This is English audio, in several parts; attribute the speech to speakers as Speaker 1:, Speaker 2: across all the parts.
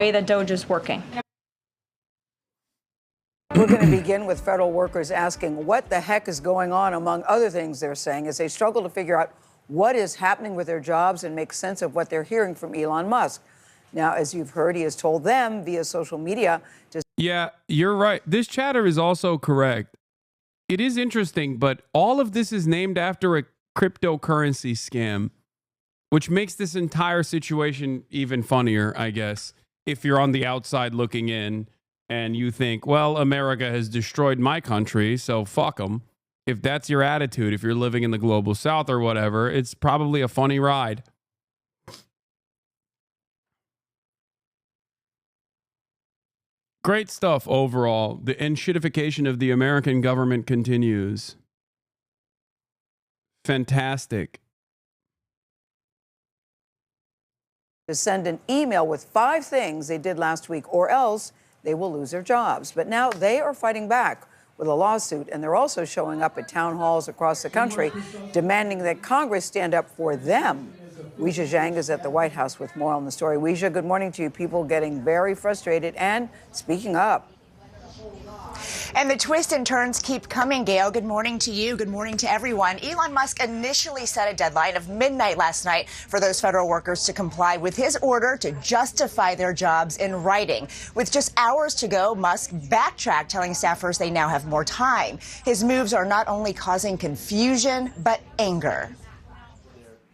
Speaker 1: way that DOGE is working.
Speaker 2: We're going to begin with federal workers asking what the heck is going on, among other things they're saying, as they struggle to figure out what is happening with their jobs and make sense of what they're hearing from Elon Musk. Now, as you've heard, he has told them via social media to...
Speaker 3: Yeah, you're right. This chatter is also correct. It is interesting, but all of this is named after a cryptocurrency scam, which makes this entire situation even funnier, I guess, if you're on the outside looking in and you think, well, America has destroyed my country, so fuck them. If that's your attitude, if you're living in the global south or whatever, it's probably a funny ride. Great stuff overall. The enshittification of the American government continues. Fantastic.
Speaker 2: to send an email with 5 things they did last week, or else they will lose their jobs. But now they are fighting back with a lawsuit, and they're also showing up at town halls across the country demanding that Congress stand up for them. Weijia Zhang is at the White House with more on the story. Weijia, good morning to you. People getting very frustrated and speaking up.
Speaker 4: And the twists and turns keep coming, Gail. Good morning to you. Good morning to everyone. Elon Musk initially set a deadline of midnight last night for those federal workers to comply with his order to justify their jobs in writing. With just hours to go, Musk backtracked, telling staffers they now have more time. His moves are not only causing confusion, but anger.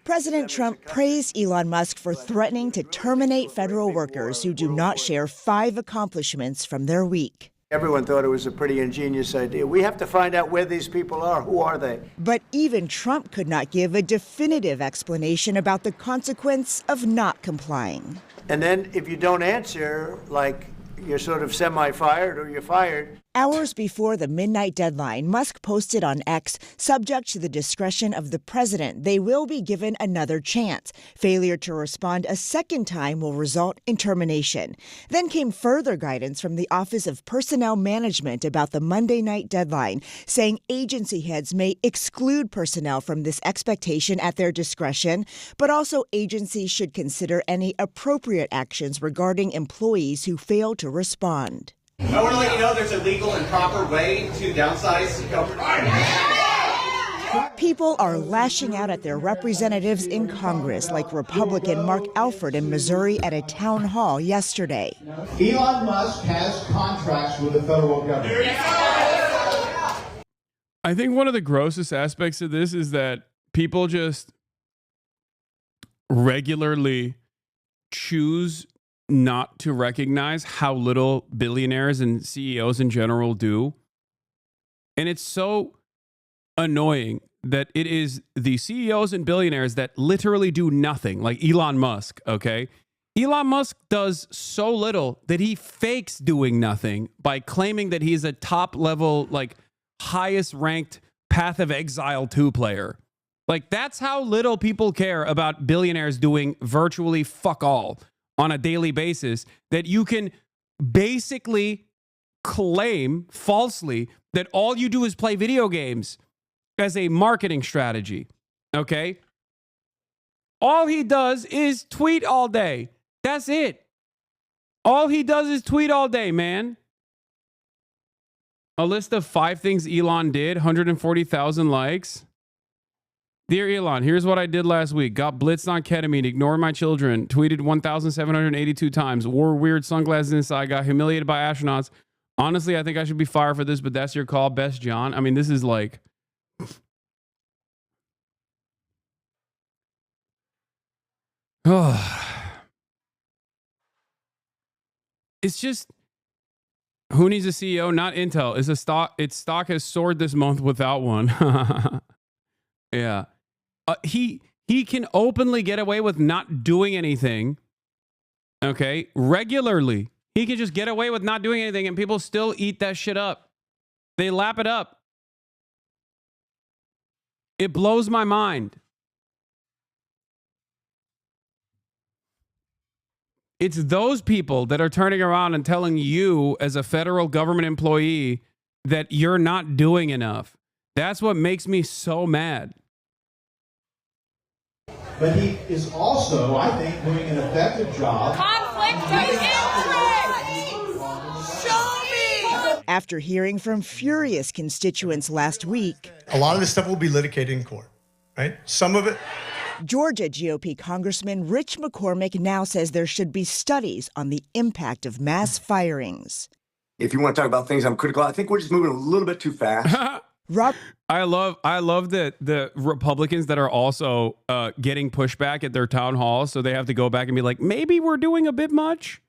Speaker 4: President Trump praised Elon Musk for threatening to terminate federal workers who do not share 5 accomplishments from their week.
Speaker 5: Everyone thought it was a pretty ingenious idea. We have to find out where these people are. Who are they?
Speaker 4: But even Trump could not give a definitive explanation about the consequence of not complying.
Speaker 5: And then if you don't answer, like you're sort of semi-fired or you're fired.
Speaker 4: Hours before the midnight deadline, Musk posted on X, subject to the discretion of the president, they will be given another chance. Failure to respond a second time will result in termination. Then came further guidance from the Office of Personnel Management about the Monday night deadline, saying agency heads may exclude personnel from this expectation at their discretion, but also agencies should consider any appropriate actions regarding employees who fail to respond.
Speaker 6: I want to let you know there's a legal and proper way to downsize government.
Speaker 4: People are lashing out at their representatives in Congress, like Republican Mark Alford in Missouri at a town hall yesterday.
Speaker 7: Elon Musk has contracts with the federal government.
Speaker 3: I think one of the grossest aspects of this is that people just regularly choose not to recognize how little billionaires and CEOs in general do. And it's so annoying that it is the CEOs and billionaires that literally do nothing, like Elon Musk, okay? Elon Musk does so little that he fakes doing nothing by claiming that he's a top level, like highest ranked Path of Exile 2 player. Like, that's how little people care about billionaires doing virtually fuck all on a daily basis, that you can basically claim falsely that all you do is play video games as a marketing strategy, okay? All he does is tweet all day. That's it. All he does is tweet all day, man. A list of 5 things Elon did, 140,000 likes. Dear Elon, here's what I did last week. Got blitzed on ketamine, ignored my children, tweeted 1,782 times, wore weird sunglasses inside, got humiliated by astronauts. Honestly, I think I should be fired for this, but that's your call. Best, John. I mean, this is like... It's just... Who needs a CEO? Not Intel. Its stock has soared this month without one. Yeah. He can openly get away with not doing anything, okay, regularly. He can just get away with not doing anything and people still eat that shit up. They lap it up. It blows my mind. It's those people that are turning around and telling you as a federal government employee that you're not doing enough. That's what makes me so mad.
Speaker 7: But he is also, I think, doing an effective job.
Speaker 1: Conflict of interest. after hearing from furious constituents last week.
Speaker 8: A lot of this stuff will be litigated in court, right? Some of it.
Speaker 1: Georgia GOP Congressman Rich McCormick now says there should be studies on the impact of mass firings.
Speaker 9: If you want to talk about things I'm critical, I think we're just moving a little bit too fast.
Speaker 3: I love the Republicans that are also getting pushback at their town halls, so they have to go back and be like, maybe we're doing a bit much.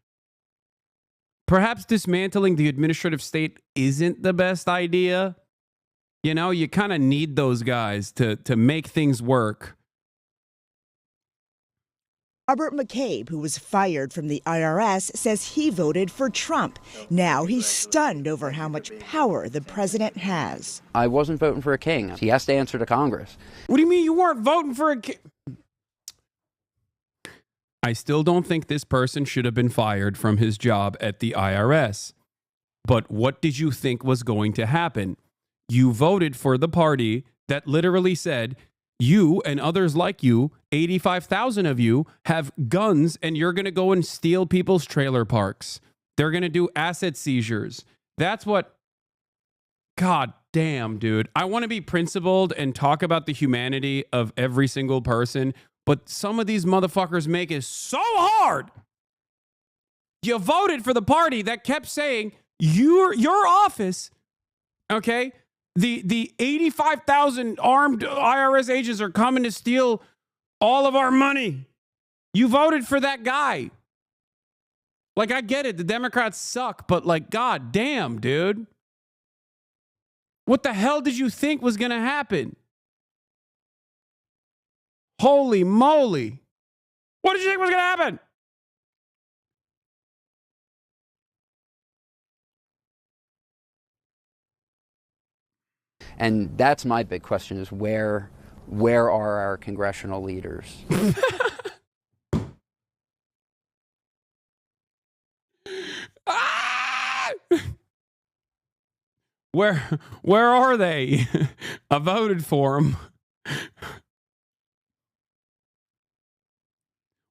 Speaker 3: Perhaps dismantling the administrative state isn't the best idea. You know, you kind of need those guys to make things work.
Speaker 1: Robert McCabe, who was fired from the IRS, says he voted for Trump. Now he's stunned over how much power the president has.
Speaker 10: I wasn't voting for a king. He has to answer to Congress.
Speaker 3: What do you mean you weren't voting for a king? I still don't think this person should have been fired from his job at the IRS. But what did you think was going to happen? You voted for the party that literally said, you and others like you, 85,000 of you, have guns and you're going to go and steal people's trailer parks. They're going to do asset seizures. That's what... God damn, dude. I want to be principled and talk about the humanity of every single person, but some of these motherfuckers make it so hard. You voted for the party that kept saying, your office, okay? The 85,000 armed IRS agents are coming to steal all of our money. You voted for that guy. Like, I get it. The Democrats suck, but like, God damn, dude. What the hell did you think was going to happen? Holy moly. What did you think was going to happen?
Speaker 10: And that's my big question is where are our congressional leaders?
Speaker 3: Where are they? I voted for them.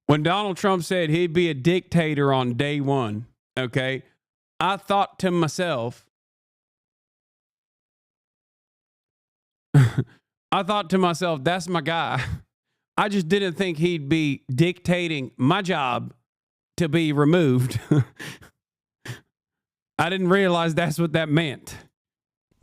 Speaker 3: When Donald Trump said he'd be a dictator on day one, okay, I thought to myself, that's my guy. I just didn't think he'd be dictating my job to be removed. I didn't realize that's what that meant.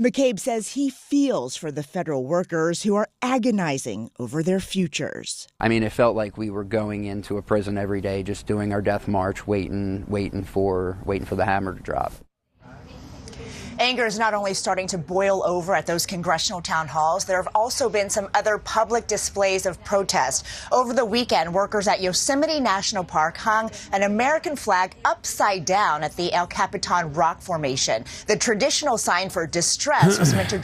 Speaker 1: McCabe says he feels for the federal workers who are agonizing over their futures.
Speaker 10: I mean, it felt like we were going into a prison every day, just doing our death march, waiting for the hammer to drop.
Speaker 4: Anger is not only starting to boil over at those congressional town halls, there have also been some other public displays of protest. Over the weekend, workers at Yosemite National Park hung an American flag upside down at the El Capitan Rock Formation. The traditional sign for distress was meant to